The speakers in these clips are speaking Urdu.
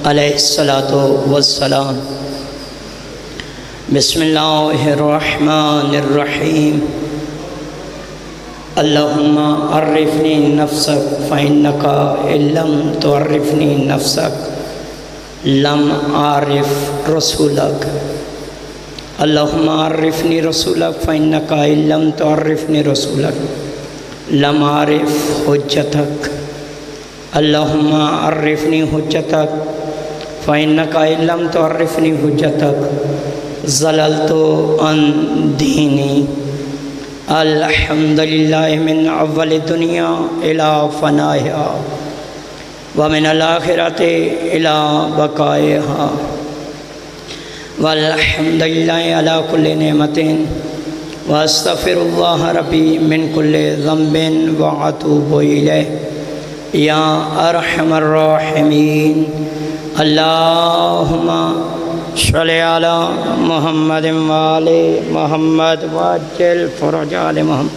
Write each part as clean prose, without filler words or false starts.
علیہ السلام۔ بسم اللہ الرحمن الرحیم۔ اللہم عرفنی نفسک فإنکا ان لم تعرفنی نفسک لم عارف رسولک۔ اللہم عرفنی رسولک فإنکا ان لم تعرفنی رسولک لم عارف حجتک۔ اللہم عرفنی حجتک فإنکا ان لم تعرفنی حجتک ضللت عن دینی۔ الحمدللہ من اول الدنیا الى فنائها ومن الآخرة الى بقائها والحمدللہ علی کل نعمت واستغفر اللہ ربی من کل ذنب واتوب الیہ یا ارحم الراحمین۔ اللہم صلی علی محمد وآل محمد وعجل فرج آل محمد۔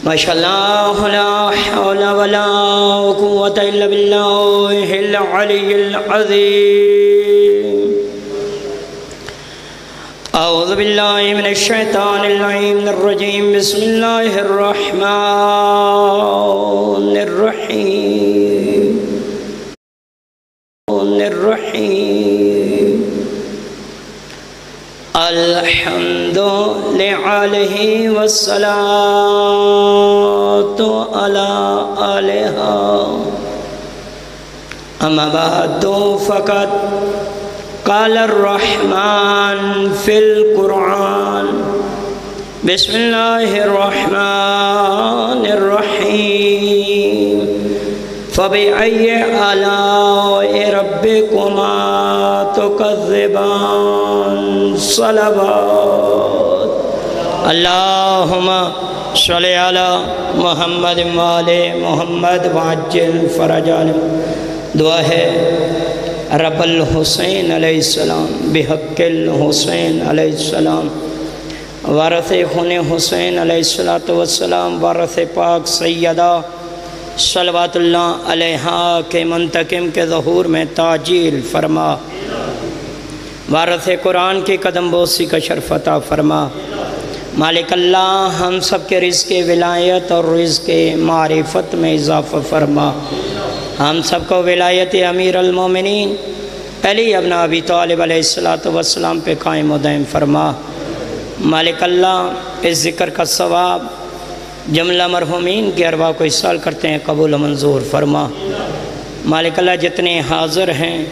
ماشاءاللہ لا حول ولا قوة الا باللہ العلی العظیم۔ اعوذ باللہ من الشیطان اللعین الرجیم۔ بسم اللہ الرحمن الرحیم۔ الحمد لعلہ والصلاة علی آلہا۔ اما بعد فقط قال الرحمن فی القرآن۔ بسم اللہ الرحمن الرحیم۔ فَبِأَيِّ آلَاءِ رَبِّكُمَا تُكَذِّبَانِ صلوات۔ اللہم صلی علی محمد وآل محمد وعجل فرج آل محمد۔ دعا ہے رب الحسین علیہ السلام بحق الحسین علیہ السلام وارث خون حسین علیہ السلام وارث پاک سیدہ صلوات اللہ علیہا کے منتقم کے ظہور میں تعجیل فرما۔ وارث قرآن کی قدم بوسی کا شرف عطا فرما۔ مالک اللہ ہم سب کے رزق ولایت اور رزق معرفت میں اضافہ فرما۔ ہم سب کو ولایت امیر المومنین علی ابن ابی طالب علیہ السلام پہ قائم و دائم فرما۔ مالک اللہ اس ذکر کا ثواب جملہ مرحومین کی ارواح کو اصال کرتے ہیں قبول و منظور فرما۔ مالک اللہ جتنے حاضر ہیں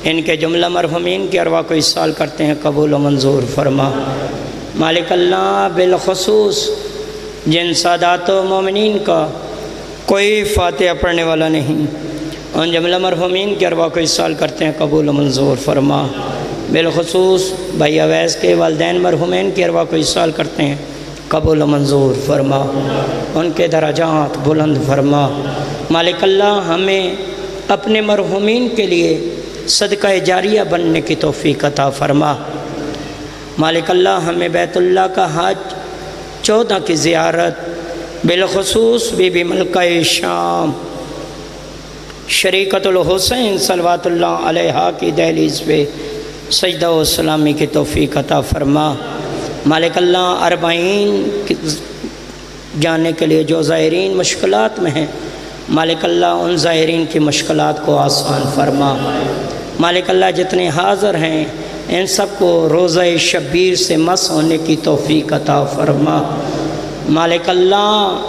ان کے جملہ مرحومین کی ارواح کو اصال کرتے ہیں قبول و منظور فرما۔ مالک اللہ بالخصوص جن سادات و مومنین کا کوئی فاتحہ پڑھنے والا نہیں ان جملہ مرحومین کی ارواح کو اصال کرتے ہیں قبول و منظور فرما۔ بالخصوص بھائی اویس کے والدین مرحومین کی ارواح کو اصال کرتے ہیں قبول و منظور فرما، ان کے درجات بلند فرما۔ مالک اللہ ہمیں اپنے مرحومین کے لیے صدقہ جاریہ بننے کی توفیق عطا فرما۔ مالک اللہ ہمیں بیت اللہ کا حج 14 کی زیارت بالخصوص بی بی ملکہ شام شریکت الحسین صلوات اللہ علیہا کی دہلیز پہ سجدہ و سلامی کی توفیق عطا فرما۔ مالک اللہ اربعین جانے کے لیے جو زائرین مشکلات میں ہیں مالک اللہ ان زائرین کی مشکلات کو آسان فرما۔ مالک اللہ جتنے حاضر ہیں ان سب کو روزہ شبیر سے مس ہونے کی توفیق عطا فرما۔ مالک اللہ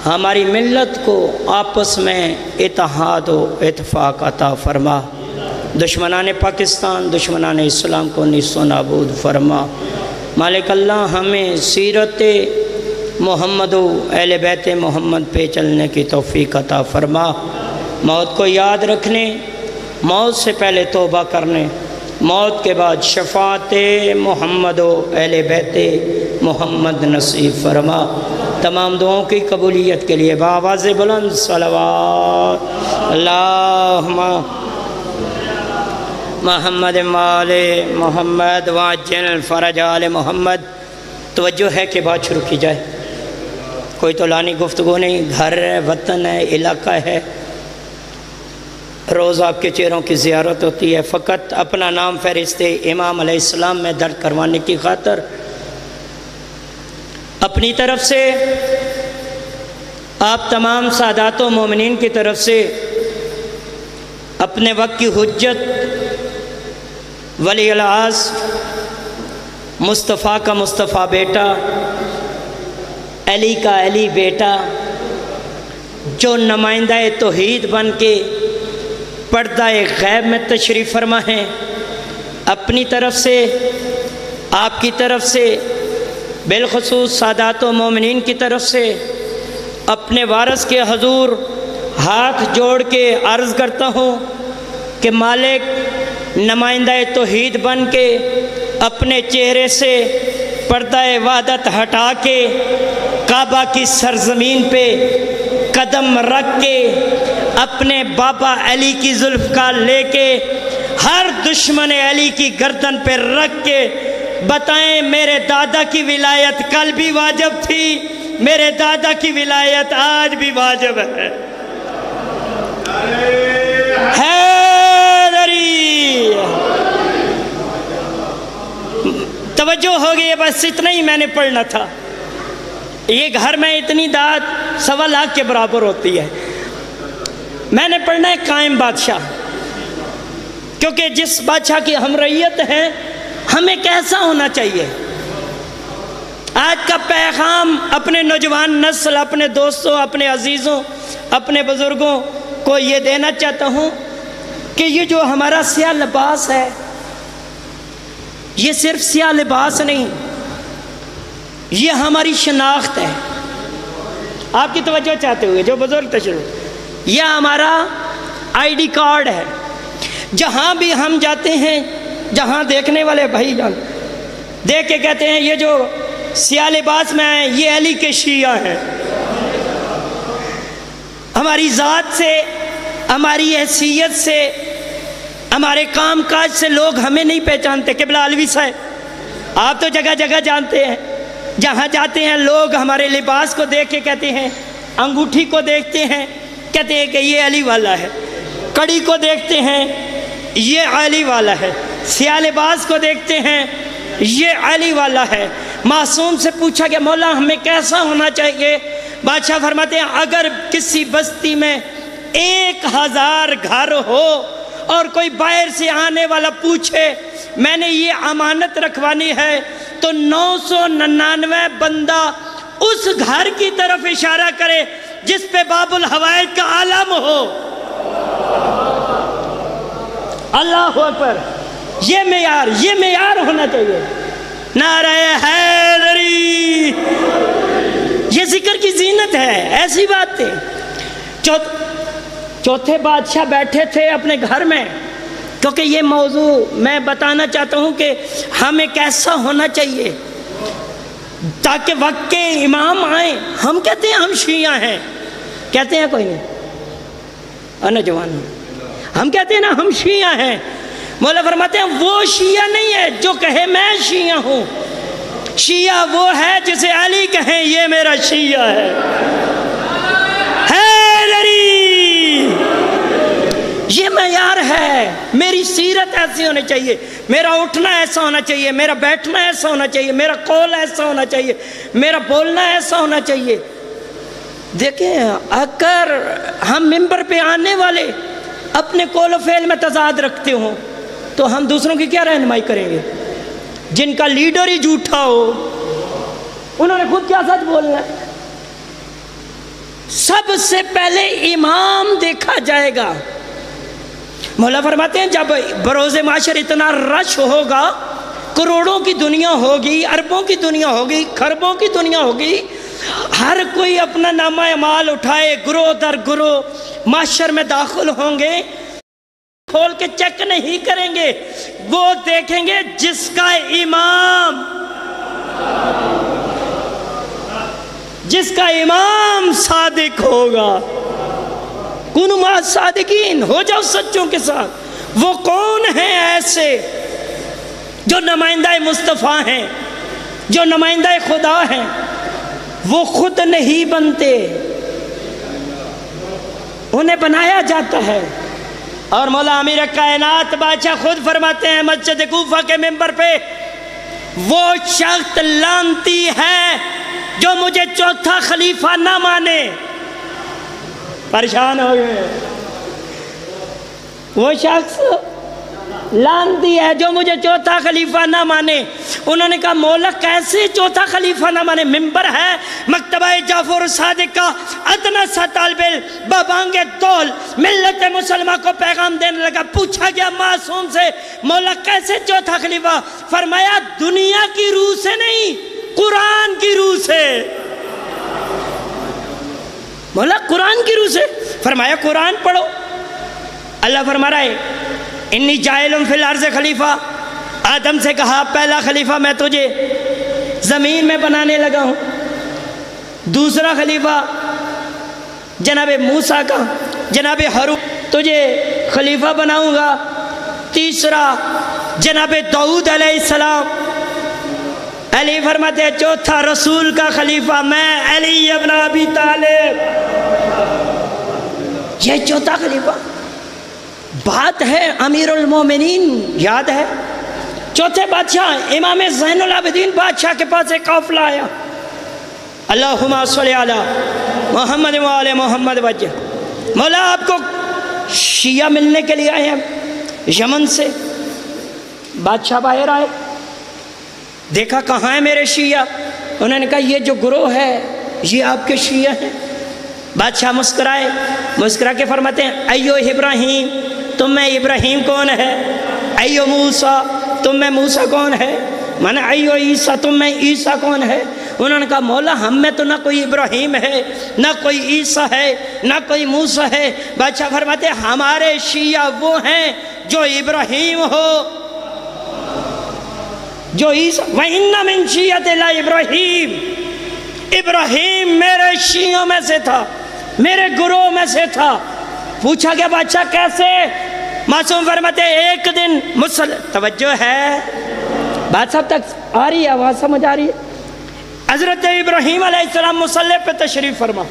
ہماری ملت کو آپس میں اتحاد و اتفاق عطا فرما۔ دشمنان پاکستان دشمنان اسلام کو نیست و نابود فرما۔ مالک اللہ ہمیں سیرت محمد و اہل بیت محمد پہ چلنے کی توفیق عطا فرما۔ موت کو یاد رکھنے، موت سے پہلے توبہ کرنے، موت کے بعد شفاعت محمد و اہل بیت محمد نصیب فرما۔ تمام دعاؤں کی قبولیت کے لیے بآواز بلند صلوات۔ اللہم محمد وآل محمد وعجل فرج آل محمد۔ توجہ ہے کہ بات شروع کی جائے، کوئی تو لانی گفتگو نہیں، گھر ہے، وطن ہے، علاقہ ہے، روز آپ کے چہروں کی زیارت ہوتی ہے، فقط اپنا نام فہرست امام علیہ السلام میں درج کروانے کی خاطر اپنی طرف سے، آپ تمام سادات و مومنین کی طرف سے اپنے وقت کی حجت، ولی العصر، مصطفیٰ کا مصطفیٰ بیٹا، علی کا علی بیٹا، جو نمائندہ توحید بن کے پردہ غیب میں تشریف فرما ہیں، اپنی طرف سے، آپ کی طرف سے، بالخصوص سادات و مومنین کی طرف سے اپنے وارث کے حضور ہاتھ جوڑ کے عرض کرتا ہوں کہ مالک نمائندہ توحید بن کے اپنے چہرے سے پردہ وحدت ہٹا کے کعبہ کی سرزمین پہ قدم رکھ کے اپنے بابا علی کی ذوالفقار لے کے ہر دشمن علی کی گردن پہ رکھ کے بتائیں، میرے دادا کی ولایت کل بھی واجب تھی، میرے دادا کی ولایت آج بھی واجب ہے۔ حیدری توجہ ہو گئی، بس اتنا ہی میں نے پڑھنا تھا۔ یہ گھر میں اتنی داد 1.25 لاکھ کے برابر ہوتی ہے۔ میں نے پڑھنا ہے قائم بادشاہ، کیونکہ جس بادشاہ کی ہم رعیت ہیں ہمیں کیسا ہونا چاہیے۔ آج کا پیغام اپنے نوجوان نسل، اپنے دوستوں، اپنے عزیزوں، اپنے بزرگوں کو یہ دینا چاہتا ہوں کہ یہ جو ہمارا سیاہ لباس ہے، یہ صرف سیاہ لباس نہیں، یہ ہماری شناخت ہے۔ آپ کی توجہ چاہتے ہوئے جو بزرگ تشریف، یہ ہمارا آئی ڈی کارڈ ہے۔ جہاں بھی ہم جاتے ہیں، جہاں دیکھنے والے بھائی جان دیکھ کے کہتے ہیں یہ جو سیاہ لباس میں آئے یہ علی کے شیعہ ہیں۔ ہماری ذات سے، ہماری حیثیت سے، ہمارے کام کاج سے لوگ ہمیں نہیں پہچانتے۔ قبلہ علوی صاحب، آپ تو جگہ جگہ جانتے ہیں، جہاں جاتے ہیں لوگ ہمارے لباس کو دیکھ کے کہتے ہیں، انگوٹھی کو دیکھتے ہیں کہتے ہیں کہ یہ علی والا ہے، کڑی کو دیکھتے ہیں یہ علی والا ہے، سیاہ لباس کو دیکھتے ہیں یہ علی والا ہے۔ معصوم سے پوچھا کہ مولا ہمیں کیسا ہونا چاہیے؟ بادشاہ فرماتے ہیں اگر کسی بستی میں 1000 گھر ہو اور کوئی باہر سے آنے والا پوچھے میں نے یہ امانت رکھوانی ہے تو 999 بندہ اس گھر کی طرف اشارہ کرے جس پہ باب الحوائج کا عالم ہو۔ اللہ اکبر، یہ معیار ہونا چاہیے۔ نعرہ حیدری، یہ ذکر کی زینت ہے، ایسی بات ہے۔ چوتھے بادشاہ بیٹھے تھے اپنے گھر میں، کیونکہ یہ موضوع میں بتانا چاہتا ہوں کہ ہمیں کیسا ہونا چاہیے تاکہ وقت کے امام آئیں۔ ہم کہتے ہیں ہم شیعہ ہیں، کہتے ہیں کوئی نہیں، نوجوان ہم کہتے ہیں نا ہم شیعہ ہیں۔ مولا فرماتے ہیں وہ شیعہ نہیں ہے جو کہے میں شیعہ ہوں، شیعہ وہ ہے جسے علی کہیں یہ میرا شیعہ ہے۔ حیدری، یہ معیار ہے۔ میری سیرت ایسی ہونی چاہیے، میرا اٹھنا ایسا ہونا چاہیے، میرا بیٹھنا ایسا ہونا چاہیے، میرا قول ایسا ہونا چاہیے، میرا بولنا ایسا ہونا چاہیے۔ دیکھیں اگر ہم منبر پہ آنے والے اپنے قول و فعل میں تضاد رکھتے ہوں تو ہم دوسروں کی کیا رہنمائی کریں گے؟ جن کا لیڈر ہی جھوٹا ہو انہوں نے خود کیا سچ بولنا ہے؟ سب سے پہلے امام دیکھا جائے گا۔ مولا فرماتے ہیں جب بروز معاشر اتنا رش ہوگا، کروڑوں کی دنیا ہوگی، اربوں کی دنیا ہوگی، خربوں کی دنیا ہوگی، ہر کوئی اپنا نامہ اعمال اٹھائے، گروہ در گروہ معاشر میں داخل ہوں گے، کھول کے چیک نہیں کریں گے، وہ دیکھیں گے جس کا امام صادق ہوگا۔ کونوا مع الصادقین، ہو جاؤ سچوں کے ساتھ۔ وہ کون ہیں ایسے جو نمائندہ مصطفیٰ ہیں، جو نمائندہ خدا ہیں؟ وہ خود نہیں بنتے، انہیں بنایا جاتا ہے۔ اور مولا امیر کائنات بادشاہ خود فرماتے ہیں مسجد کوفہ کے ممبر پہ، وہ شخص لعنتی ہے جو مجھے چوتھا خلیفہ نہ مانے۔ پریشان ہو گئے، وہ شخص لعنتی ہے جو مجھے چوتھا خلیفہ نہ مانے۔ انہوں نے کہا مولا کیسے چوتھا خلیفہ نہ مانے؟ ممبر ہے مکتبہ جعفر صادق کا، ادنا سا طالب علم ببانگ دول ملت مسلمہ کو پیغام دینے لگا۔ پوچھا گیا معصوم سے مولا کیسے چوتھا خلیفہ؟ فرمایا دنیا کی روح سے نہیں، قرآن کی روح سے۔ مولا قرآن کی روح سے؟ فرمایا قرآن پڑھو۔ اللہ فرما رہا ہے انی جائل فی الارض خلیفہ، آدم سے کہا پہلا خلیفہ میں تجھے زمین میں بنانے لگا ہوں، دوسرا خلیفہ جناب موسیٰ کا، جناب ہارون تجھے خلیفہ بناؤں گا، تیسرا جناب داؤد علیہ السلام۔ علی فرماتے ہیں چوتھا رسول کا خلیفہ میں علی ابن ابی طالب، یہ چوتھا خلیفہ۔ بات ہے امیر المومنین، یاد ہے چوتھے بادشاہ امام زین العابدین بادشاہ کے پاس ایک قافلہ آیا، اللہم صلی علی محمد وآل محمد وجہ۔ مولا آپ کو شیعہ ملنے کے لیے آئے ہیں یمن سے۔ بادشاہ باہر آئے، دیکھا کہاں ہے میرے شیعہ؟ انہوں نے کہا یہ جو گروہ ہے یہ آپ کے شیعہ ہیں۔ بادشاہ مسکرائے، مسکرا کے فرماتے ہیں ایو ابراہیم تم میں ابراہیم کون ہے؟ ایو موسیٰ تم میں موسیٰ کون ہے؟ مانا ایو عیسیٰ تم میں عیسیٰ کون ہے؟ انہوں نے کہا مولا ہم میں تو نہ کوئی ابراہیم ہے، نہ کوئی عیسیٰ ہے، نہ کوئی موسیٰ ہے۔ بادشاہ فرماتے ہیں ہمارے شیعہ وہ ہیں جو ابراہیم ہو، جو عیسیٰ وَإِنَّ مِن شِيَّةِ لَإِبْرَاهِيمَ، ابراہیم میرے شیعوں میں سے تھا، میرے گروہ میں سے تھا۔ پوچھا گیا بادشاہ کیسے؟ معصوم فرماتے ایک دن توجہ ہے بات صاحب تک آ رہی ہے، آواز سمجھ آ رہی ہے؟ حضرت ابراہیم علیہ السلام مصلی پہ تشریف فرما،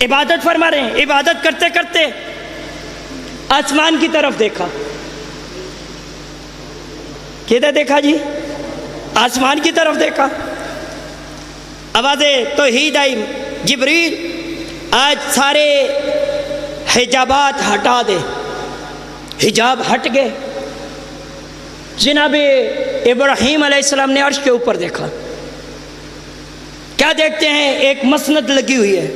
عبادت فرما رہے ہیں، عبادت کرتے کرتے آسمان کی طرف دیکھا۔ کدھر دیکھا جی؟ آسمان کی طرف دیکھا۔ آواز توحید آئی، جبریل آج سارے حجابات ہٹا دے۔ حجاب ہٹ گئے، جناب ابراہیم علیہ السلام نے عرش کے اوپر دیکھا۔ کیا دیکھتے ہیں؟ ایک مسند لگی ہوئی ہے،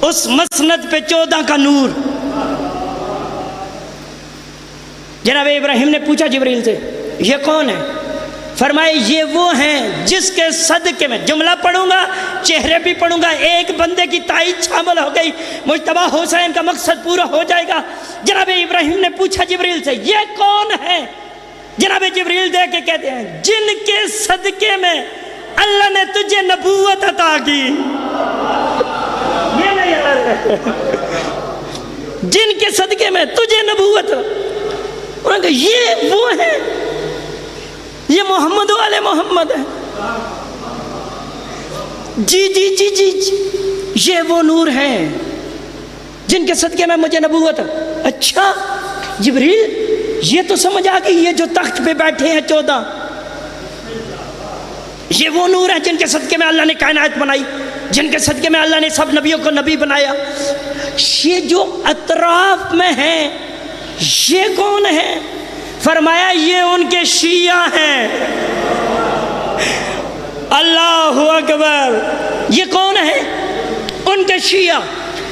اس مسند پہ 14 کا نور۔ جناب ابراہیم نے پوچھا جبریل سے یہ کون ہے؟ فرمائے یہ وہ ہیں جس کے صدقے میں جملہ پڑھوں گا، چہرے بھی پڑھوں گا، ایک بندے کی تائید شامل ہو گئی، مجتبیٰ حسین کا مقصد پورا ہو جائے گا۔ جناب ابراہیم نے پوچھا جبریل سے یہ کون ہے؟ جناب جبریل دے کے کہتے ہیں جن کے صدقے میں اللہ نے تجھے نبوت عطا کی۔ یہ نہیں ہے، جن کے صدقے میں تجھے نبوت۔ انہوں نے کہا یہ وہ ہیں، یہ محمد والے محمد ہے۔ جی جی جی جی یہ وہ نور ہیں جن کے صدقے میں مجھے نبوت۔ اچھا جبریل یہ تو سمجھ آ گئی، یہ جو تخت پہ بیٹھے ہیں 14 یہ وہ نور ہیں جن کے صدقے میں اللہ نے کائنات بنائی، جن کے صدقے میں اللہ نے سب نبیوں کو نبی بنایا۔ یہ جو اطراف میں ہیں یہ کون ہیں؟ فرمایا یہ ان کے شیعہ ہیں۔ اللہ اکبر، یہ کون ہیں؟ ان کے شیعہ۔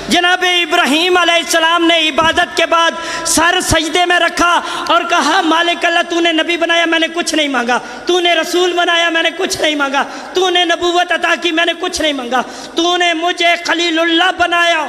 جناب ابراہیم علیہ السلام نے عبادت کے بعد سر سجدے میں رکھا اور کہا مالک اللہ تو نے نبی بنایا میں نے کچھ نہیں مانگا، تو نے رسول بنایا میں نے کچھ نہیں مانگا، تو نے نبوت عطا کی میں نے کچھ نہیں مانگا، تو نے مجھے خلیل اللہ بنایا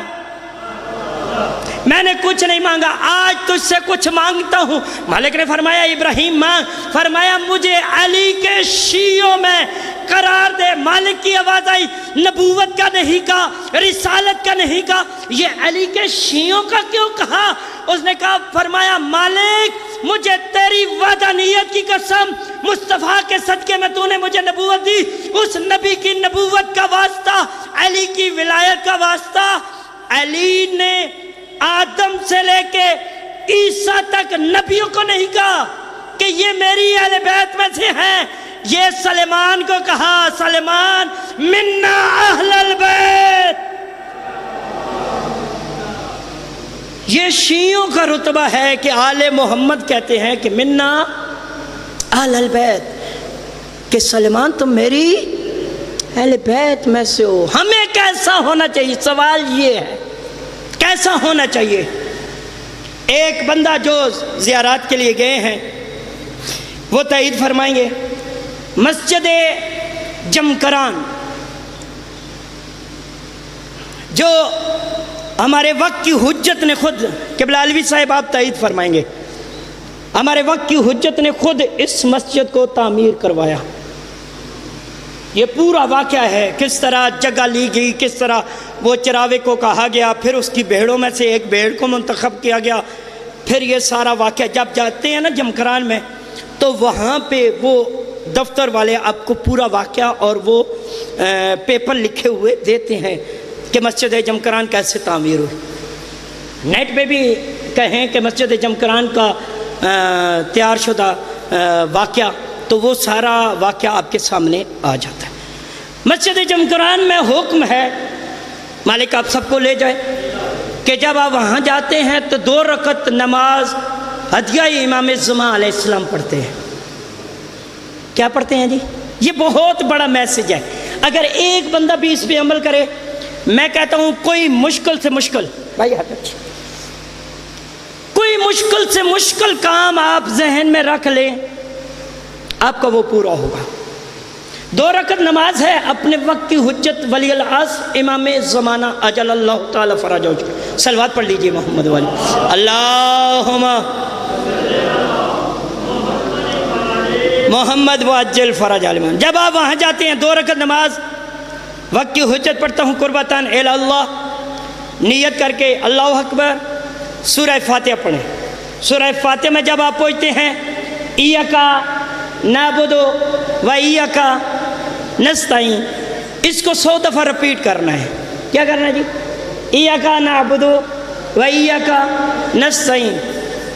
میں نے کچھ نہیں مانگا، آج تجھ سے کچھ مانگتا ہوں۔ مالک نے فرمایا ابراہیم مانگ، فرمایا مجھے علی کے شیعوں میں قرار دے۔ مالک کی آواز آئی، نبوت کا نہیں کہا، رسالت کا نہیں کہا، یہ علی کے شیعوں کا کیوں کہا؟ اس نے کہا، فرمایا مالک مجھے تیری وحدانیت کی قسم، مصطفیٰ کے صدقے میں تو نے مجھے نبوت دی، اس نبی کی نبوت کا واسطہ، علی کی ولایت کا واسطہ علی نے آدم سے لے کے عیسیٰ تک نبیوں کو نہیں کہا کہ یہ میری اہل بیت میں سے ہیں، یہ سلیمان کو کہا، سلیمان منا اہل البیت۔ یہ شیعوں کا رتبہ ہے کہ آل محمد کہتے ہیں کہ منا اہل البیت، کہ سلیمان تم میری اہل بیت میں سے ہو۔ ہمیں کیسا ہونا چاہیے؟ سوال یہ ہے کیسا ہونا چاہیے؟ ایک بندہ جو زیارات کے لیے گئے ہیں وہ تائید فرمائیں گے، مسجد جمکران جو ہمارے وقت کی حجت نے خود، قبلہ علوی صاحب آپ تائید فرمائیں گے، ہمارے وقت کی حجت نے خود اس مسجد کو تعمیر کروایا۔ یہ پورا واقعہ ہے، کس طرح جگہ لی گئی، کس طرح وہ چراوے کو کہا گیا، پھر اس کی بھیڑوں میں سے ایک بھیڑ کو منتخب کیا گیا، پھر یہ سارا واقعہ۔ جب جاتے ہیں نا جمکران میں تو وہاں پہ وہ دفتر والے آپ کو پورا واقعہ اور وہ پیپر لکھے ہوئے دیتے ہیں کہ مسجد جمکران کیسے تعمیر ہوئی۔ نیٹ پہ بھی کہیں کہ مسجد جمکران کا تیار شدہ واقعہ، تو وہ سارا واقعہ آپ کے سامنے آ جاتا ہے۔ مسجد جمکران میں حکم ہے، مالک آپ سب کو لے جائے، کہ جب آپ وہاں جاتے ہیں تو 2 رکعت نماز ہدیہ امام زمان علیہ السلام پڑھتے ہیں۔ کیا پڑھتے ہیں جی؟ یہ بہت بڑا میسج ہے، اگر ایک بندہ بھی اس پہ عمل کرے، میں کہتا ہوں کوئی مشکل سے مشکل، بھائی کوئی مشکل سے مشکل کام آپ ذہن میں رکھ لیں، آپ کا وہ پورا ہوگا۔ 2 رکعت نماز ہے، اپنے وقت کی حجت ولی العصر امام زمانہ اجل اللہ تعالی فرجہ، صلوات پڑھ لیجئے محمد والی۔ اللہم محمد وعجل فرج عالمان۔ جب آپ وہاں جاتے ہیں 2 رکعت نماز وقت کی حجت پڑھتا ہوں قربتاً الی اللہ، نیت کر کے اللہ اکبر، سورہ فاتحہ پڑھیں۔ سورہ فاتحہ میں جب آپ پہنچتے ہیں ایاکا نعبد و ایاکا نستعین، اس کو 100 دفعہ رپیٹ کرنا ہے۔ کیا کرنا ہے جی؟ ایاکا نعبد و ایاکا نستعین۔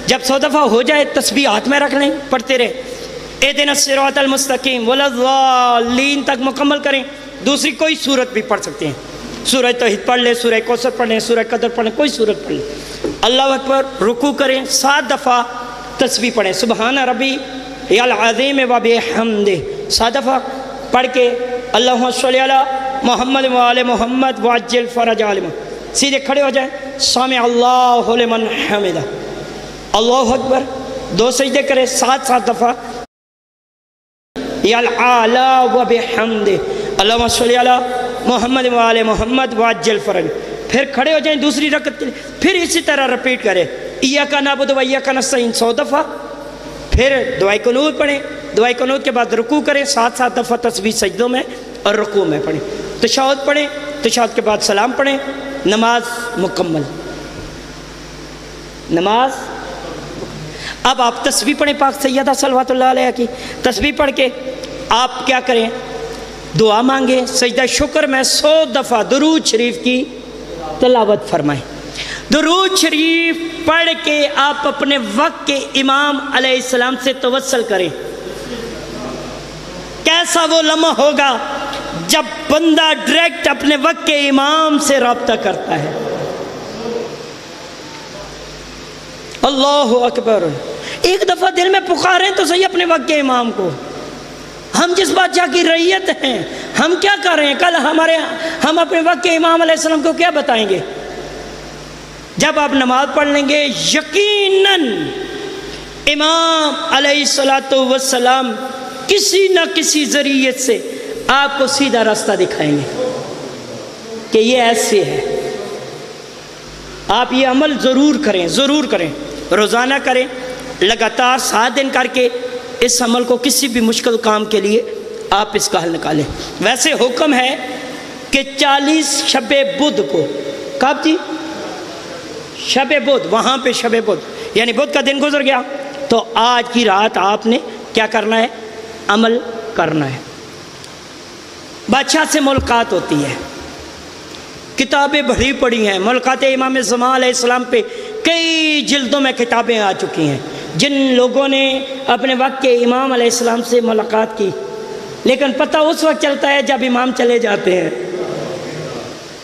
جب 100 دفعہ ہو جائے تسبیح ہاتھ میں رکھ لیں، پڑھتے رہے، اہدنا الصراط المستقیم ولا الضالین تک مکمل کریں۔ دوسری کوئی صورت بھی پڑھ سکتے ہیں، سورہ توحید پڑھ لیں، سورہ کوثر پڑھ لیں، سورہ قدر پڑھ لیں، کوئی صورت پڑھ لیں۔ اللہ اکبر، رکوع کریں، 7 دفعہ تسبیح پڑھیں، سبحان ربی العظیم و بحمدہ، 7 دفعہ پڑھ کے اللہم صلی علی محمد و آل محمد وعجل فرج عالمان، سیدھے کھڑے ہو جائیں، سامع اللہ لمن حمدہ، اللہ اکبر، 2 سجدے کریں، 7 دفعہ العالی و بحمدہ، اللہم صلی علی محمد و آل محمد وعجل فرج، پھر کھڑے ہو جائیں دوسری رکعت کے لیے، پھر اسی طرح رپیٹ کریں، ایاکا نعبد و ایاکا نستعین 100 دفعہ، پھر دعائے قنوت پڑھیں، دعائے قنوت کے بعد رکوع کریں، 7 دفعہ تسبیح سجدوں میں اور رکوع میں پڑھیں، تشہد پڑھیں، تشہد کے بعد سلام پڑھیں، نماز مکمل، نماز۔ اب آپ تسبیح پڑھیں پاک سیدہ صلوات اللہ علیہ کی، تسبیح پڑھ کے آپ کیا کریں؟ دعا مانگیں، سجدہ شکر میں 100 دفعہ درود شریف کی تلاوت فرمائیں۔ درود شریف پڑھ کے آپ اپنے وقت کے امام علیہ السلام سے توسل کریں۔ کیسا وہ لمحہ ہوگا جب بندہ ڈائریکٹ اپنے وقت کے امام سے رابطہ کرتا ہے۔ اللہ اکبر، ایک دفعہ دل میں پکاریں تو صحیح اپنے وقت کے امام کو۔ ہم جس بادشاہ کی رعیت ہیں، ہم کیا کر رہے ہیں؟ کل ہم اپنے وقت کے امام علیہ السلام کو کیا بتائیں گے؟ جب آپ نماز پڑھ لیں گے یقیناً امام علیہ السلام کسی نہ کسی ذریعے سے آپ کو سیدھا راستہ دکھائیں گے کہ یہ ایسے ہے۔ آپ یہ عمل ضرور کریں، ضرور کریں، روزانہ کریں، لگاتار 7 دن کر کے اس عمل کو کسی بھی مشکل کام کے لیے آپ اس کا حل نکالیں۔ ویسے حکم ہے کہ 40 شب بدھ کو، کب جی؟ شب بدھ، وہاں پہ شب بدھ یعنی بدھ کا دن گزر گیا تو آج کی رات آپ نے کیا کرنا ہے؟ عمل کرنا ہے۔ بادشاہ سے ملاقات ہوتی ہے، کتابیں بھری پڑی ہیں، ملاقات امام زمان علیہ السلام پہ کئی جلدوں میں کتابیں آ چکی ہیں جن لوگوں نے اپنے وقت کے امام علیہ السلام سے ملاقات کی، لیکن پتہ اس وقت چلتا ہے جب امام چلے جاتے ہیں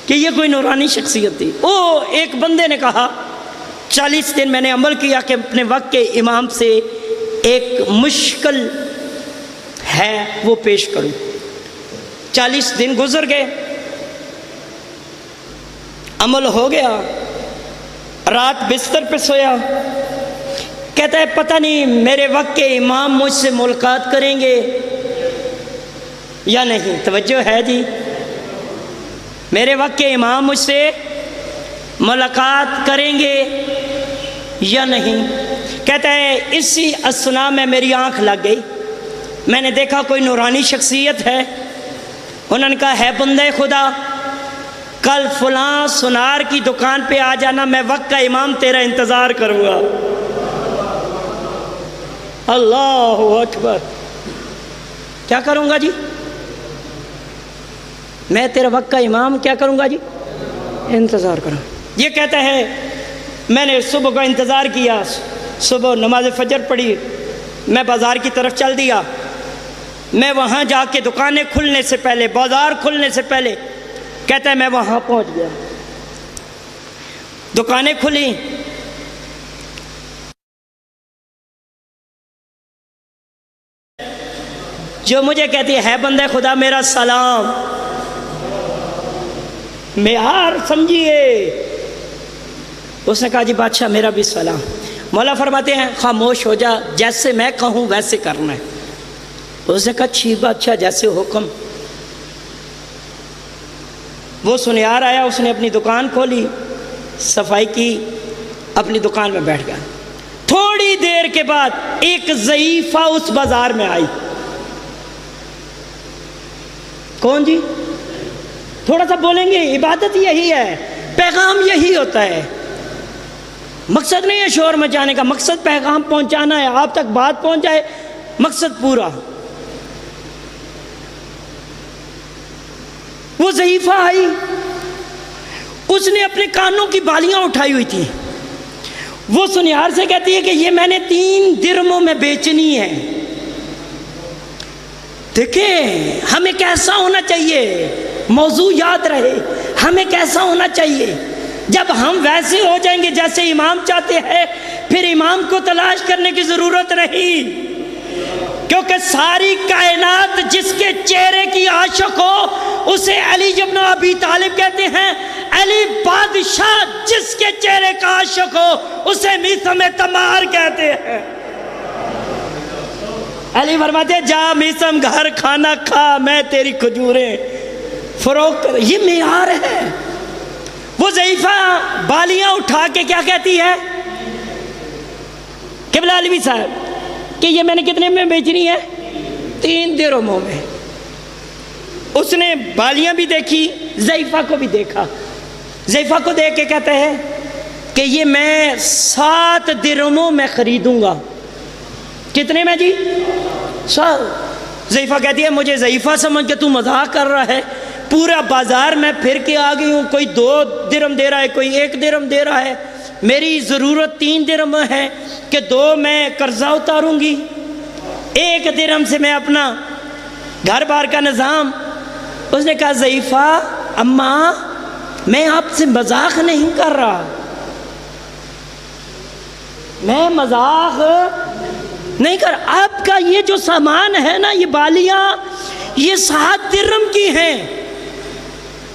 کہ یہ کوئی نورانی شخصیت تھی۔ وہ ایک بندے نے کہا 40 دن میں نے عمل کیا کہ اپنے وقت کے امام سے ایک مشکل ہے وہ پیش کروں۔ 40 دن گزر گئے، عمل ہو گیا، رات بستر پہ سویا، کہتا ہے پتہ نہیں میرے وقت کے امام مجھ سے ملاقات کریں گے یا نہیں۔ توجہ ہے جی، میرے وقت کے امام مجھ سے ملاقات کریں گے یا نہیں۔ کہتا ہے اسی اثنا میں میری آنکھ لگ گئی، میں نے دیکھا کوئی نورانی شخصیت ہے۔ انہوں نے کہا ہے بندے خدا، کل فلاں سنار کی دکان پہ آ جانا، میں وقت کا امام تیرا انتظار کروں گا۔ اللہ اکبر، کیا کروں گا جی؟ میں تیرا وقت کا امام کیا کروں گا جی؟ انتظار کروں۔ یہ کہتا ہے میں نے صبح کا انتظار کیا، صبح نماز فجر پڑھی، میں بازار کی طرف چل دیا۔ میں وہاں جا کے دکانیں کھلنے سے پہلے، بازار کھلنے سے پہلے، کہتا ہے میں وہاں پہنچ گیا، دکانیں کھلی، جو مجھے کہتی ہے بندے خدا میرا سلام، معیار سمجھیے۔ اس نے کہا جی بادشاہ میرا بھی سلام۔ مولا فرماتے ہیں خاموش ہو جا، جیسے میں کہوں ویسے کرنا ہے۔ اس نے کہا اچھی بادشاہ جیسے حکم۔ وہ سنیار آیا، اس نے اپنی دکان کھولی، صفائی کی، اپنی دکان میں بیٹھ گیا۔ تھوڑی دیر کے بعد ایک ضعیفہ اس بازار میں آئی۔ کون جی؟ تھوڑا سا بولیں گے، عبادت یہی ہے، پیغام یہی ہوتا ہے۔ مقصد نہیں ہے شور مچانے کا، مقصد پیغام پہنچانا ہے، آپ تک بات پہنچ جائے، مقصد پورا۔ وہ ضعیفہ آئی، اس نے اپنے کانوں کی بالیاں اٹھائی ہوئی تھی۔ وہ سنیار سے کہتی ہے کہ یہ میں نے 3 درموں میں بیچنی ہے۔ دیکھیں ہمیں کیسا ہونا چاہیے، موضوع یاد رہے، ہمیں کیسا ہونا چاہیے۔ جب ہم ویسے ہو جائیں گے جیسے امام چاہتے ہیں، پھر امام کو تلاش کرنے کی ضرورت نہیں، کیونکہ ساری کائنات جس کے چہرے کی عاشق ہو اسے علی ابن ابی طالب کہتے ہیں۔ علی بادشاہ جس کے چہرے کا عاشق ہو اسے میثم تمار کہتے ہیں۔ علی فرماتے ہیں جا میثم گھر کھانا کھا، میں تیری کھجوریں فروخت کر۔ یہ معیار ہے۔ وہ ضعیفہ بالیاں اٹھا کے کیا کہتی ہے؟ قبلہ علوی صاحب کہ یہ میں نے کتنے میں بیچنی ہے؟ 3 درہموں میں۔ اس نے بالیاں بھی دیکھی، ضعیفہ کو بھی دیکھا۔ ضعیفہ کو دیکھ کے کہتا ہے کہ یہ میں 7 درہموں میں خریدوں گا۔ کتنے میں جی؟ 7۔ ضعیفہ کہتی ہے مجھے ضعیفہ سمجھ کے تو مذاق کر رہا ہے، پورا بازار میں پھر کے آ گئی ہوں، کوئی 2 درہم دے رہا ہے، کوئی 1 درہم دے رہا ہے، میری ضرورت 3 درہم ہے کہ 2 میں قرضہ اتاروں گی، 1 درہم سے میں اپنا گھر بار کا نظام۔ اس نے کہا ضعیفہ اماں میں آپ سے مذاق نہیں کر رہا، میں مذاق نہیں کر، آپ کا یہ جو سامان ہے نا، یہ بالیاں یہ 7 درہم کی ہیں۔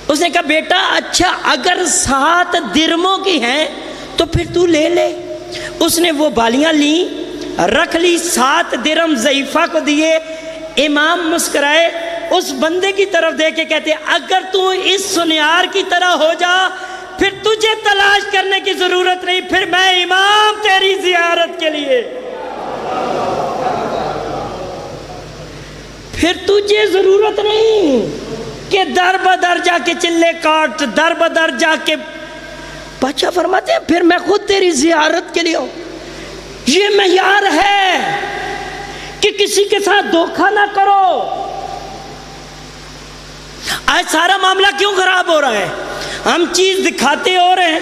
اس نے کہا بیٹا اچھا اگر 7 درہموں کی ہیں تو پھر تو لے لے۔ اس نے وہ بالیاں لیں، رکھ لی، 7 درہم ضعیفہ کو دیے۔ امام مسکرائے، اس بندے کی طرف دیکھ کے کہتے اگر تو اس سنیار کی طرح ہو جا پھر تجھے تلاش کرنے کی ضرورت نہیں، پھر میں امام تیری زیارت کے لیے، پھر تجھے ضرورت نہیں کہ در بدر جا کے چلے کاٹ، در بدر جا کے۔ بادشاہ فرماتے ہیں پھر میں خود تیری زیارت کے لیے ہوں۔ یہ معیار ہے کہ کسی کے ساتھ دھوکہ نہ کرو۔ آج سارا معاملہ کیوں خراب ہو رہا ہے؟ ہم چیز دکھاتے اور ہیں،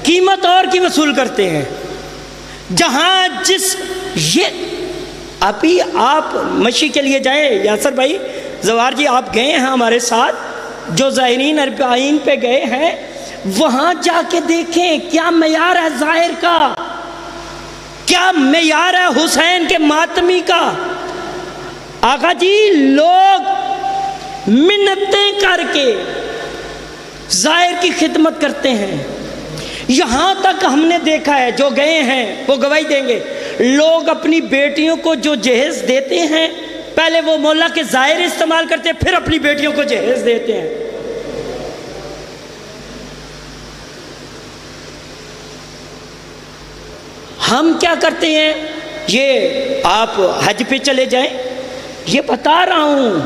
قیمت اور کی وصول کرتے ہیں۔ جہاں جس یہ ابھی آپ مشی کے لیے جائیں، یاسر بھائی زوار جی آپ گئے ہیں ہمارے ساتھ، جو زائرین اربعین پہ گئے ہیں وہاں جا کے دیکھیں کیا معیار ہے ظاہر کا، کیا معیار ہے حسین کے ماتمی کا۔ آقا جی لوگ منتیں کر کے ظاہر کی خدمت کرتے ہیں، یہاں تک ہم نے دیکھا ہے، جو گئے ہیں وہ گواہی دیں گے، لوگ اپنی بیٹیوں کو جو جہیز دیتے ہیں پہلے وہ مولا کے ظاہر استعمال کرتے ہیں، پھر اپنی بیٹیوں کو جہیز دیتے ہیں۔ ہم کیا کرتے ہیں؟ یہ آپ حج پہ چلے جائیں، یہ بتا رہا ہوں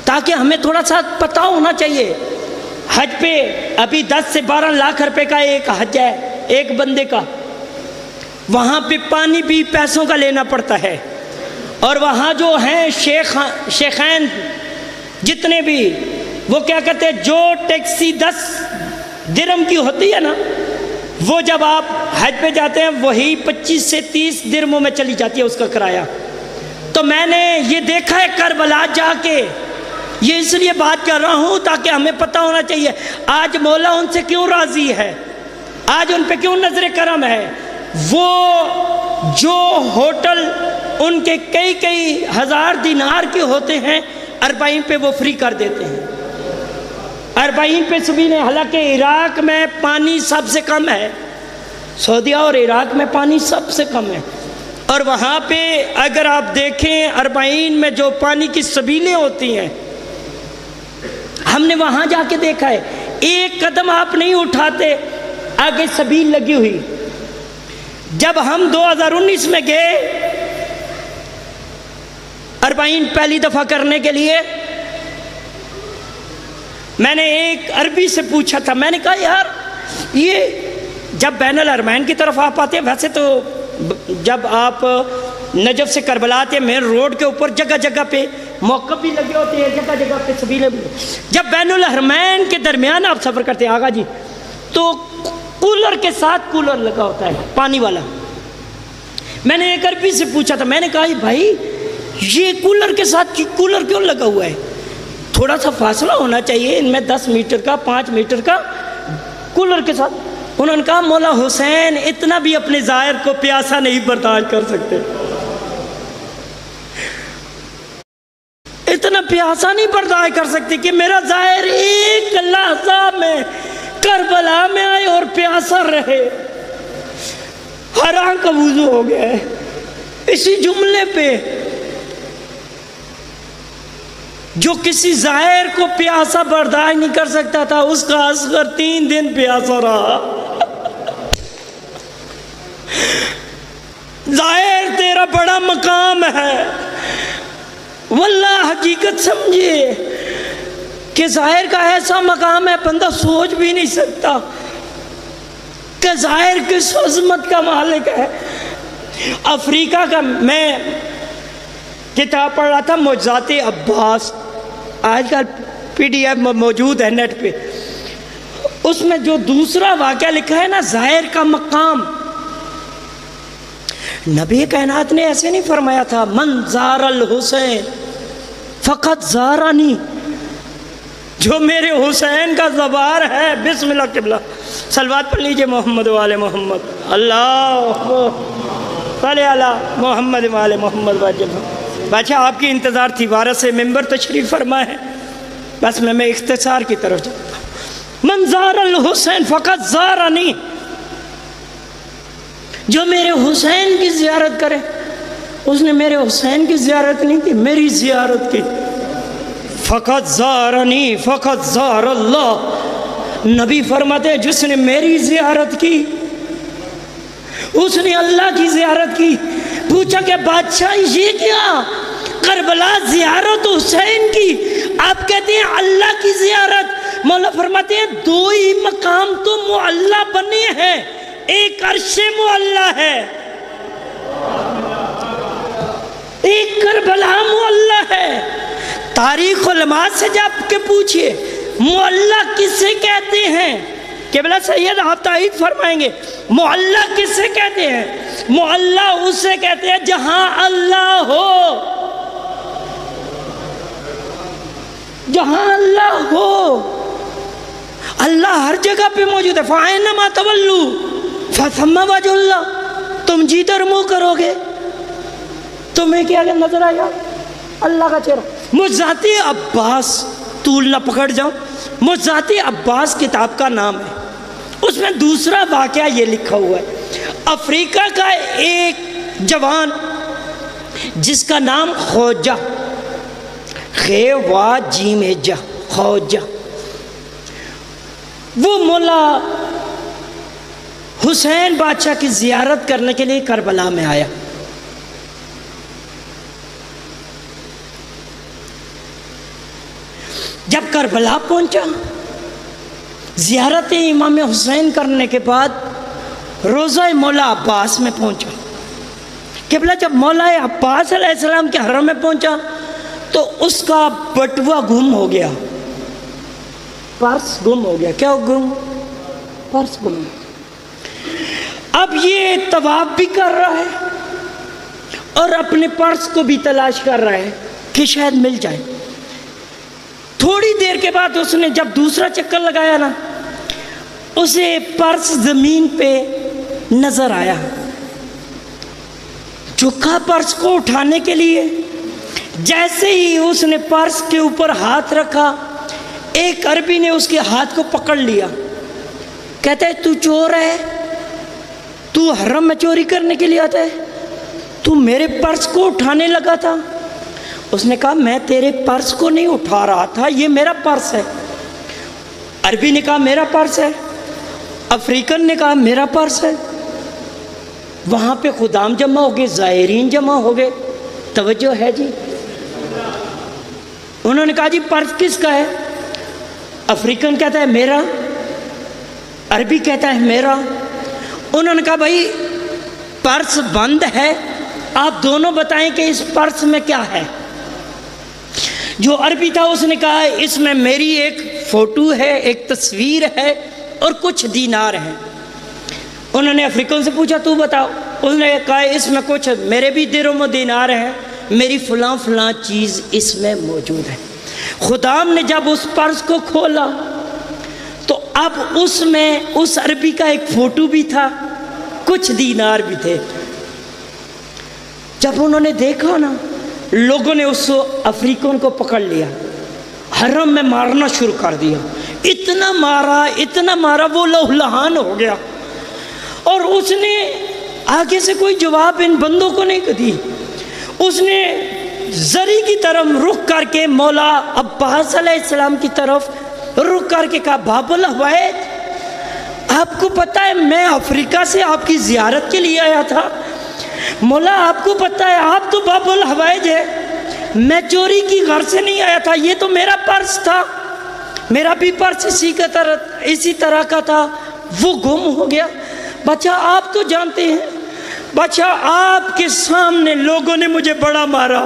تاکہ ہمیں تھوڑا سا پتہ ہونا چاہیے۔ حج پہ ابھی 10 سے 12 لاکھ روپے کا ایک حج ہے ایک بندے کا، وہاں پہ پانی بھی پیسوں کا لینا پڑتا ہے، اور وہاں جو ہیں شیخین جتنے بھی وہ کیا کہتے ہیں، جو ٹیکسی 10 درہم کی ہوتی ہے نا، وہ جب آپ حج پہ جاتے ہیں وہی 25 سے 30 درہموں میں چلی جاتی ہے اس کا کرایہ۔ تو میں نے یہ دیکھا ہے کربلا جا کے، یہ اس لیے بات کر رہا ہوں تاکہ ہمیں پتہ ہونا چاہیے آج مولا ان سے کیوں راضی ہے، آج ان پہ کیوں نظر کرم ہے۔ وہ جو ہوٹل ان کے کئی ہزار دینار کے ہوتے ہیں، 40 پہ وہ فری کر دیتے ہیں، 40 پہ سبیل، حالانکہ عراق میں پانی سب سے کم ہے، سعودیہ اور عراق میں پانی سب سے کم ہے، اور وہاں پہ اگر آپ دیکھیں 40 میں جو پانی کی سبیلیں ہوتی ہیں، ہم نے وہاں جا کے دیکھا ہے، ایک قدم آپ نہیں اٹھاتے آگے سبیل لگی ہوئی۔ جب ہم 2019 میں گئے 40 پہلی دفعہ کرنے کے لیے، میں نے ایک عربی سے پوچھا تھا، میں نے کہا یار یہ جب بین الحرمین کی طرف آپ آتے ہیں، ویسے تو جب آپ نجف سے کربلا آتے ہیں مین روڈ کے اوپر جگہ جگہ پہ موقف بھی لگے ہوتے ہیں، جگہ جگہ پہ سبیلیں بھی، جب بین الحرمین کے درمیان آپ سفر کرتے ہیں آقا جی تو کولر کے ساتھ کولر لگا ہوتا ہے پانی والا۔ میں نے ایک عربی سے پوچھا تھا، میں نے کہا بھائی یہ کولر کے ساتھ کولر کیوں لگا ہوا ہے، تھوڑا سا فاصلہ ہونا چاہیے ان میں، 10 میٹر کا 5 میٹر کا کولر کے ساتھ۔ انہوں نے کہا مولا حسین اتنا بھی اپنے ظاہر کو پیاسا نہیں برداشت کر سکتے، اتنا پیاسا نہیں برداشت کر سکتے کہ میرا ظاہر ایک لحظہ میں کربلا میں آئے اور پیاسا رہے۔ حرام کا وضو ہو گیا ہے اسی جملے پہ، جو کسی ظاہر کو پیاسا برداشت نہیں کر سکتا تھا اس کا اصغر 3 دن پیاسا رہا۔ ظاہر تیرا بڑا مقام ہے، واللہ حقیقت سمجھے کہ ظاہر کا ایسا مقام ہے بندہ سوچ بھی نہیں سکتا کہ ظاہر کس عظمت کا مالک ہے۔ افریقہ کا میں کتاب پڑھ رہا تھا معجزات عباس، آج کل PDF موجود ہے نیٹ پہ، اس میں جو دوسرا واقعہ لکھا ہے نا ظاہر کا مقام، نبی کائنات نے ایسے نہیں فرمایا تھا من زار الحسین فقط زارانی، جو میرے حسین کا زبار ہے، بسم اللہ قبلہ، صلوات پڑھ لیجئے محمد و آل محمد، اللہ صلی علی محمد و آل محمد وجل۔ بادشاہ آپ کی انتظار تھی، وارث ممبر تشریف فرما ہے، بس میں اختصار کی طرف جاتا ہوں۔ من زار الحسین فقط زارانی، جو میرے حسین کی زیارت کرے، اس نے میرے حسین کی زیارت نہیں کی، میری زیارت کی۔ فقط زارنی فقط زار اللہ، نبی فرماتے ہیں جس نے میری زیارت کی اس نے اللہ کی زیارت کی۔ پوچھا کہ بادشاہ یہ کیا؟ کربلا زیارت حسین کی، آپ کہتے ہیں اللہ کی زیارت۔ مولا فرماتے ہیں 2 ہی مقام تو معلّہ بنے ہیں، ایک عرش معلّہ ہے، ایک کربلا معلّہ ہے۔ تاریخ علماء سے جب کے پوچھئے معلّہ کسے کہتے ہیں؟ قبلہ سید آپ تائید فرمائیں گے معلّہ کسے کہتے ہیں؟ معلّہ اسے کہتے ہیں جہاں اللہ ہو، جہاں اللہ ہو۔ اللہ ہر جگہ پہ موجود ہے۔ فَأَيْنَمَا تَوَلُّوا فَثَمَّ وَجْهُ اللَّهِ، تم جدھر منہ کرو گے تمہیں کیا نظر آئے گا؟ اللہ کا چہرہ۔ مجھ ذاتی عباس، طول نہ پکڑ جاؤں، مجھ ذاتی عباس کتاب کا نام ہے، اس میں دوسرا واقعہ یہ لکھا ہوا ہے، افریقہ کا ایک جوان جس کا نام خوجہ، خیوا جیم جا، خوجہ، وہ مولا حسین بادشاہ کی زیارت کرنے کے لیے کربلا میں آیا۔ جب کربلا پہنچا، زیارت امام حسین کرنے کے بعد روضہ مولا عباس میں پہنچا۔ قبلہ جب مولا عباس علیہ السلام کے حرم میں پہنچا تو اس کا بٹوا گم ہو گیا، پرس گم ہو گیا۔ کیا گم؟ پرس گم۔ اب یہ طواف بھی کر رہا ہے اور اپنے پرس کو بھی تلاش کر رہا ہے کہ شاید مل جائے۔ تھوڑی دیر کے بعد اس نے جب دوسرا چکر لگایا نا، اسے پرس زمین پہ نظر آیا، جھکا پرس کو اٹھانے کے لیے۔ جیسے ہی اس نے پرس کے اوپر ہاتھ رکھا، ایک عربی نے اس کے ہاتھ کو پکڑ لیا، کہتا ہے تو چور ہے، تو حرم میں چوری کرنے کے لیے آتا ہے، تو میرے پرس کو اٹھانے لگا تھا۔ اس نے کہا میں تیرے پرس کو نہیں اٹھا رہا تھا، یہ میرا پرس ہے۔ عربی نے کہا میرا پرس ہے، افریقن نے کہا میرا پرس ہے۔ وہاں پہ خدام جمع ہو گئے، زائرین جمع ہو گئے۔ توجہ ہے جی؟ انہوں نے کہا جی پرس کس کا ہے؟ افریقن کہتا ہے میرا، عربی کہتا ہے میرا۔ انہوں نے کہا بھائی پرس بند ہے، آپ دونوں بتائیں کہ اس پرس میں کیا ہے؟ جو عربی تھا اس نے کہا اس میں میری ایک فوٹو ہے، ایک تصویر ہے اور کچھ دینار ہیں۔ انہوں نے افریقن سے پوچھا تو بتاؤ، اس نے کہا اس میں کچھ میرے بھی درہم و دینار ہیں، میری فلاں فلاں چیز اس میں موجود ہے۔ خدام نے جب اس پرس کو کھولا تو اب اس میں اس عربی کا ایک فوٹو بھی تھا، کچھ دینار بھی تھے۔ جب انہوں نے دیکھا نا، لوگوں نے اس افریقن کو پکڑ لیا، حرم میں مارنا شروع کر دیا۔ اتنا مارا وہ لہو لہان ہو گیا، اور اس نے آگے سے کوئی جواب ان بندوں کو نہیں دی۔ اس نے زری کی طرف رخ کر کے مولا عباس علیہ السلام کی طرف رخ کر کے کہا باب الحوائج، آپ کو پتہ ہے میں افریقہ سے آپ کی زیارت کے لیے آیا تھا، مولا آپ کو پتہ ہے آپ تو باب الحوائج ہے، میں چوری کی غرض سے نہیں آیا تھا، یہ تو میرا پرس تھا، میرا بھی پرس اسی طرح کا تھا، وہ گم ہو گیا۔ بچہ آپ تو جانتے ہیں، بچہ آپ کے سامنے لوگوں نے مجھے بڑا مارا،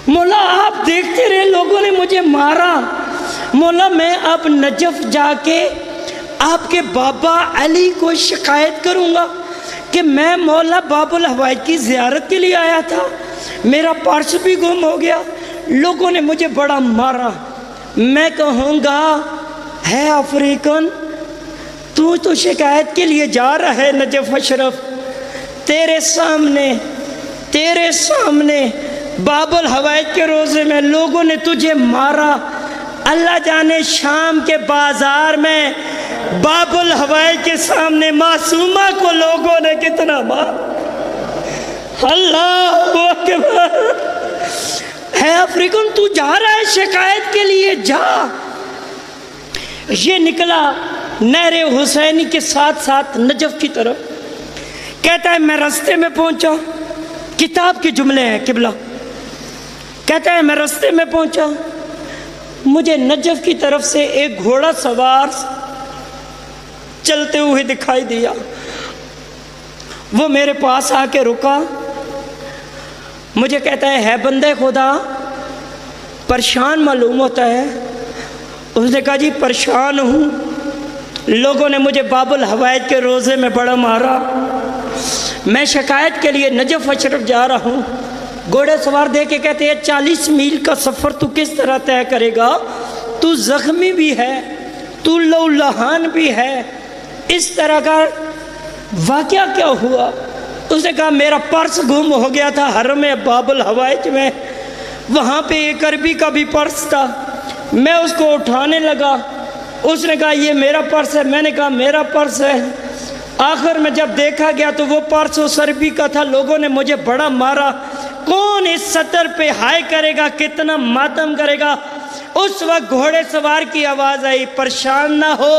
مولا آپ دیکھتے رہے لوگوں نے مجھے مارا، مولا میں اب نجف جا کے آپ کے بابا علی کو شکایت کروں گا کہ میں مولا باب الحوائج کی زیارت کے لیے آیا تھا، میرا پرس بھی گم ہو گیا، لوگوں نے مجھے بڑا مارا۔ میں کہوں گا ہے افریقن، تو شکایت کے لیے جا رہا ہے نجف اشرف، تیرے سامنے باب الحوائج کے روزے میں لوگوں نے تجھے مارا، اللہ جانے شام کے بازار میں باب الحوائج کے سامنے معصومہ کو لوگوں نے کتنا مارا۔ اللہ اکبر۔ ہے افریقن تو جا رہا ہے شکایت کے لیے، جا۔ یہ نکلا نہر حسینی کے ساتھ ساتھ نجف کی طرف، کہتا ہے میں رستے میں پہنچا، کتاب کے جملے ہیں قبلہ، کہتا ہے میں رستے میں پہنچا، مجھے نجف کی طرف سے ایک گھوڑا سوار چلتے ہوئے دکھائی دیا، وہ میرے پاس آ کے رکا، مجھے کہتا ہے بندے خدا پریشان معلوم ہوتا ہے۔ اس نے کہا جی پریشان ہوں، لوگوں نے مجھے باب الحوائج کے روزے میں بڑا مارا، میں شکایت کے لیے نجف اشرف جا رہا ہوں۔ گھوڑے سوار دے کے کہتے ہیں 40 میل کا سفر تو کس طرح طے کرے گا، تو زخمی بھی ہے، تو لہان بھی ہے، اس طرح کا واقعہ کیا ہوا؟ اس نے کہا میرا پرس گم ہو گیا تھا حرم باب الحوائج میں، وہاں پہ ایک عربی کا بھی پرس تھا، میں اس کو اٹھانے لگا، اس نے کہا یہ میرا پرس ہے، میں نے کہا میرا پرس ہے۔ آخر میں جب دیکھا گیا تو وہ پرس اس عربی کا تھا، لوگوں نے مجھے بڑا مارا، کون اس سطر پہ ہائے کرے گا، کتنا ماتم کرے گا۔ اس وقت گھوڑے سوار کی آواز آئی پریشان نہ ہو،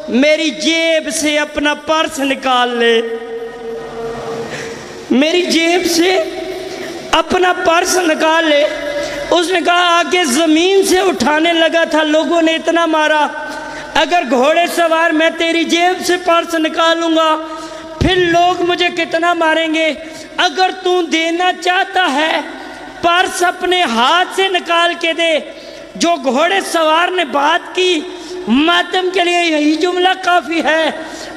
میری جیب سے اپنا پرس نکال لے، میری جیب سے اپنا پرس نکال لے۔ اس نے کہا آگے زمین سے اٹھانے لگا تھا، لوگوں نے اتنا مارا، اگر گھوڑے سوار میں تیری جیب سے پرس نکالوں گا پھر لوگ مجھے کتنا ماریں گے، اگر تو دینا چاہتا ہے پرس اپنے ہاتھ سے نکال کے دے۔ جو گھوڑے سوار نے بات کی، ماتم کے لیے یہی جملہ کافی ہے۔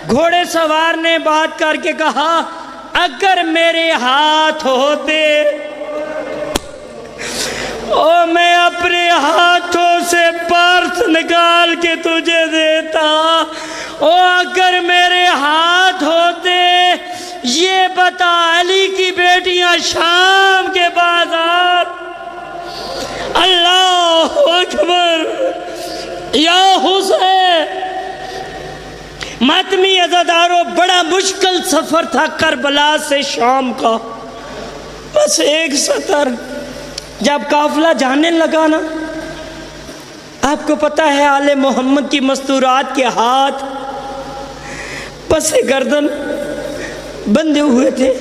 گھوڑے سوار نے بات کر کے کہا اگر میرے ہاتھ ہوتے او میں اپنے ہاتھوں سے پرس نکال کے تجھے دیتا، او اگر میرے ہاتھ ہوتے، یہ بتا علی کی بیٹیاں شام کے بازار، اللہ اکبر، یا حسین۔ ماتمی عزاداروں، بڑا مشکل سفر تھا کربلا سے شام کا، بس ایک سطر۔ جب قافلہ جانے لگا نا، آپ کو پتہ ہے آل محمد کی مستورات کے ہاتھ پس گردن بندھے ہوئے تھے،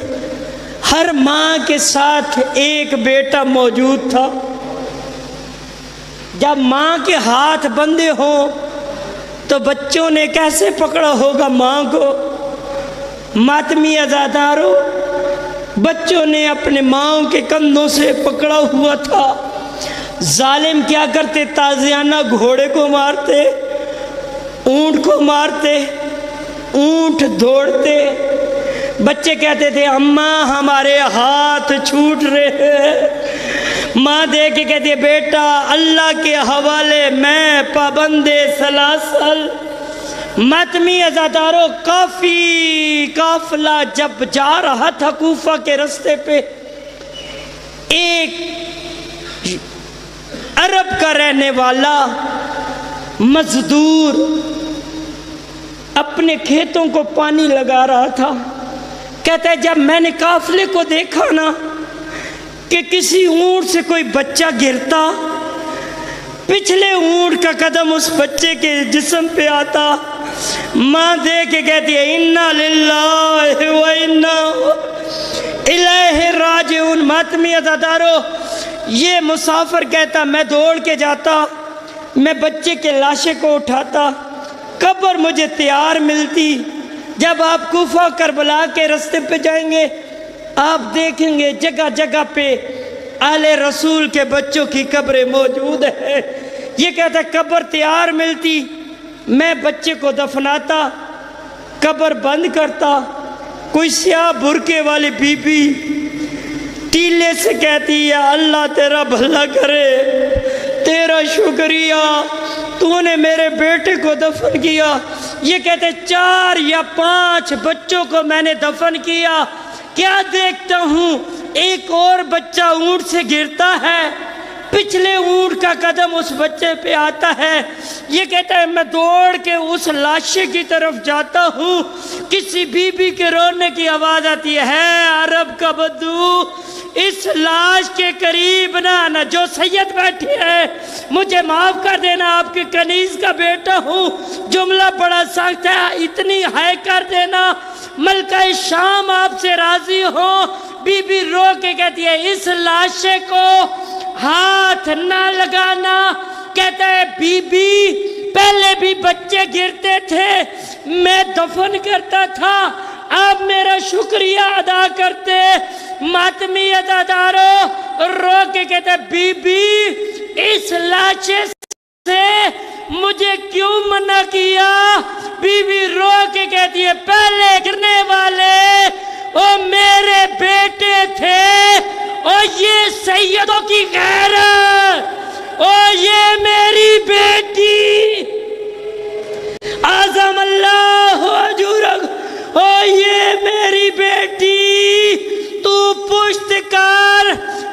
ہر ماں کے ساتھ ایک بیٹا موجود تھا۔ جب ماں کے ہاتھ بندھے ہوں تو بچوں نے کیسے پکڑا ہوگا ماں کو؟ ماتمی عزاداروں، بچوں نے اپنے ماں کے کندھوں سے پکڑا ہوا تھا۔ ظالم کیا کرتے؟ تازیانہ گھوڑے کو مارتے، اونٹ کو مارتے، اونٹ دوڑتے۔ بچے کہتے تھے اماں ہمارے ہاتھ چھوٹ رہے ہیں، ماں دے کے کہتی ہے بیٹا اللہ کے حوالے میں پابند سلاسل۔ ماتمی عزاداروں، قافلہ جب جا رہا تھا کوفہ کے رستے پہ، ایک عرب کا رہنے والا مزدور اپنے کھیتوں کو پانی لگا رہا تھا۔ کہتا ہے جب میں نے قافلے کو دیکھا نا کہ کسی اونٹ سے کوئی بچہ گرتا، پچھلے اونٹ کا قدم اس بچے کے جسم پہ آتا، ماں دے کے کہتی ہے انا للہ و انا الیہ راجعون۔ ماتمی عزاداروں، یہ مسافر کہتا میں دوڑ کے جاتا، میں بچے کے لاشے کو اٹھاتا، قبر مجھے تیار ملتی۔ جب آپ کوفہ کربلا کے رستے پہ جائیں گے آپ دیکھیں گے جگہ جگہ پہ آل رسول کے بچوں کی قبریں موجود ہیں۔ یہ کہتا ہے قبر تیار ملتی، میں بچے کو دفناتا، قبر بند کرتا، کوئی سیاہ برقعے والی بی بی ٹیلے سے کہتی ہے اللہ تیرا بھلا کرے، تیرا شکریہ، تو نے میرے بیٹے کو دفن کیا۔ یہ کہتے 4 یا 5 بچوں کو میں نے دفن کیا، کیا دیکھتا ہوں ایک اور بچہ اونٹ سے گرتا ہے، پچھلے اونٹ کا قدم اس بچے پہ آتا ہے۔ یہ کہتا ہے میں دوڑ کے اس لاشے کی طرف جاتا ہوں، کسی بی بی کے رونے کی آواز آتی ہے عرب کا بدو اس لاش کے قریب نہ آنا۔ جو سید بیٹھی ہے مجھے معاف کر دینا، آپ کے کنیز کا بیٹا ہوں، جملہ بڑا سخت ہے، اتنی ہائے کر دینا ملکہ شام آپ سے راضی ہو۔ بی بی رو کے کہتی ہے اس لاشے کو ہاتھ نہ لگانا۔ کہتا ہے بی بی پہلے بھی بچے گرتے تھے، میں دفن کرتا تھا، آپ میرا شکریہ ادا کرتے۔ ماتمی عزاداروں رو کے کہتا ہے بی بی اس لاشے سے مجھے کیوں منع کیا؟ بی بی رو کے کہتی ہے پہلے گرنے والے او میرے بیٹے تھے، او یہ سیدوں کی غیرت، او یہ میری بیٹی، اعظم اللہ اجورک، او یہ میری بیٹی، تو پشت کر،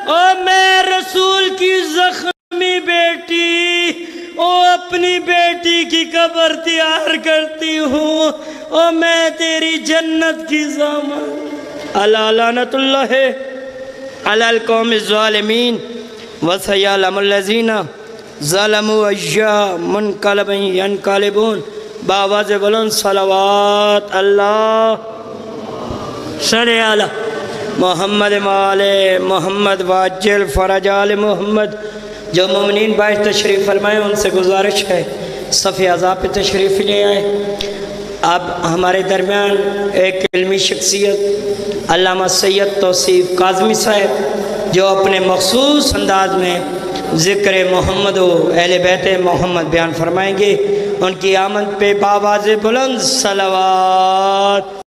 او میں رسول کی زخمی بیٹی، او اپنی بیٹی کی قبر تیار کرتی ہوں، او میں تیری جنت کی ضامن۔ الا لعنت اللہ علی القوم الظالمین وسیعلم الذین ظلموا ای منقلب ینقلبون۔ بآواز بلند صلوات اللہ صلی علی محمد وآل محمد وعجل فرج آل محمد۔ جو مومنین باعث تشریف فرمائے ان سے گزارش ہے صف اعضاء پہ تشریف لے آئے۔ اب ہمارے درمیان ایک علمی شخصیت علامہ سید توصیف کاظمی صاحب جو اپنے مخصوص انداز میں ذکر محمد و اہل بیت محمد بیان فرمائیں گے، ان کی آمد پہ بآواز بلند صلوات۔